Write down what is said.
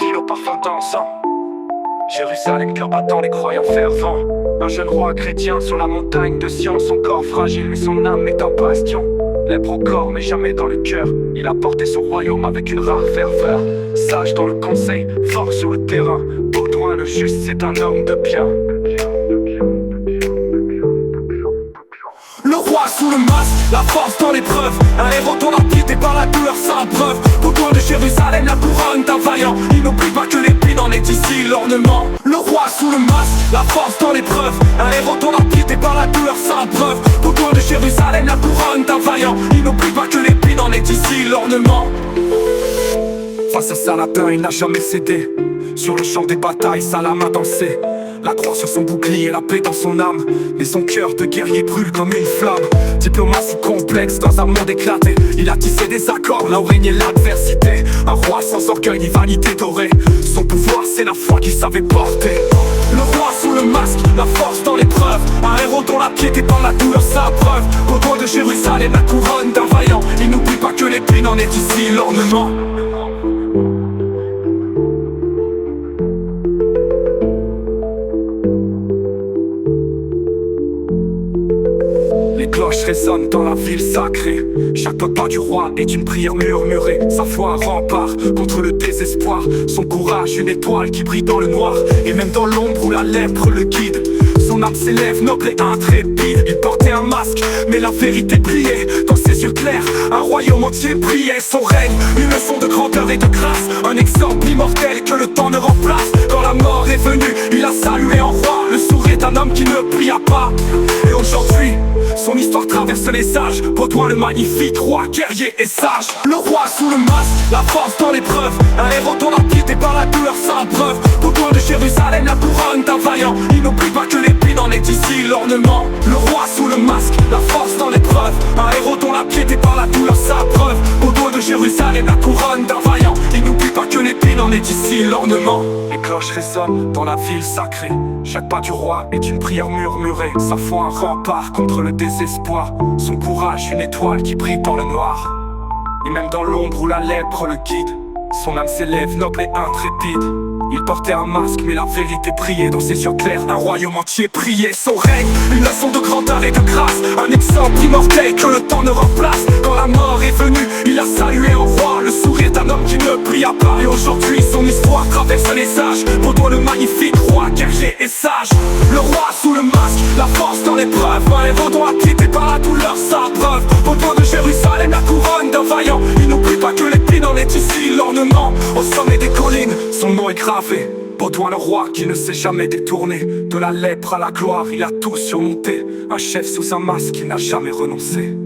ville au parfum dansant. Jérusalem, cœur battant, les croyants fervents. Un jeune roi chrétien sur la montagne de Sion. Son corps fragile mais son âme est un bastion. Lèbre au corps mais jamais dans le cœur. Il a porté son royaume avec une rare ferveur. Sage dans le conseil, fort sur le terrain. Baudouin le juste, c'est un homme de bien. Le roi sous le masque, la force dans l'épreuve. Un héros dont la piété par la douleur sans preuve. Baudouin de Jérusalem, la couronne d'un vaillant. Il n'oublie pas que l'épine en est ici l'ornement. Le roi sous le masque, la force dans l'épreuve. Un héros dont la piété par la douleur sans preuve. Baudouin de Jérusalem, la couronne d'un vaillant. Il n'oublie pas que l'épine en est ici l'ornement. Face à Saladin, il n'a jamais cédé. Sur le champ des batailles, Salam a dansé. La croix sur son bouclier, la paix dans son âme. Mais son cœur de guerrier brûle comme une flamme. Diplomatie complexe dans un monde éclaté. Il a tissé des accords là où régnait l'adversité. Un roi sans orgueil ni vanité dorée. Son pouvoir c'est la foi qu'il savait porter. Le roi sous le masque, la force dans l'épreuve. Un héros dont la piété par la douleur sa preuve. Baudouin de Jérusalem, la couronne d'un vaillant. Il n'oublie pas que l'épine en est ici l'ornement. Les cloches résonnent dans la ville sacrée. Chaque pas du roi est une prière murmurée. Sa foi un rempart contre le désespoir. Son courage une étoile qui brille dans le noir. Et même dans l'ombre où la lèpre le guide, son âme s'élève noble et intrépide. Il portait un masque mais la vérité brillait dans ses yeux clairs. Un royaume entier brillait. Son règne, une leçon de grandeur et de grâce. Un exemple immortel que le temps ne remplace. Quand la mort est venue, il a salué en roi. Le sourire d'un homme qui ne pria pas. Et aujourd'hui, son histoire traverse les âges. Baudouin le magnifique, roi, guerrier et sage. Le roi sous le masque, la force dans l'épreuve. Un héros dont la piété par la douleur sans preuve. Baudouin de Jérusalem, la couronne d'un vaillant. Il n'oublie pas que l'épine en est ici l'ornement. Le roi sous le masque, la force dans l'épreuve. Un héros dont la piété par la douleur sans preuve. Baudouin de Jérusalem, la couronne d'un vaillant. Il n'oublie pas que l'épine en est ici l'ornement. Les cloches résonnent dans la ville sacrée. Chaque pas du roi est une prière murmurée. Sa foi un rempart contre le désespoir. Son courage une étoile qui brille dans le noir. Et même dans l'ombre où la lèpre le guide, son âme s'élève noble et intrépide. Il portait un masque mais la vérité brillait dans ses yeux clairs. Un royaume entier priait son règne. Une leçon de grandeur et de grâce. Un exemple immortel que le temps ne remplace. Quand la mort est venue, il a salué au roi. Le sourire d'un homme qui ne pria pas. Et aujourd'hui son histoire traverse les âges. Baudouin le magnifique, roi, guerrier et sage. Le roi sous le masque, la force dans l'épreuve. Un héros dont la piété par la douleur sa preuve. Baudouin de Jérusalem, la couronne d'un vaillant. Il n'oublie pas que l'épine en est ici l'ornement. Au sommet des collines, son nom est gravé. Baudouin le roi qui ne s'est jamais détourné. De la lèpre à la gloire, il a tout surmonté. Un chef sous un masque, il n'a jamais renoncé.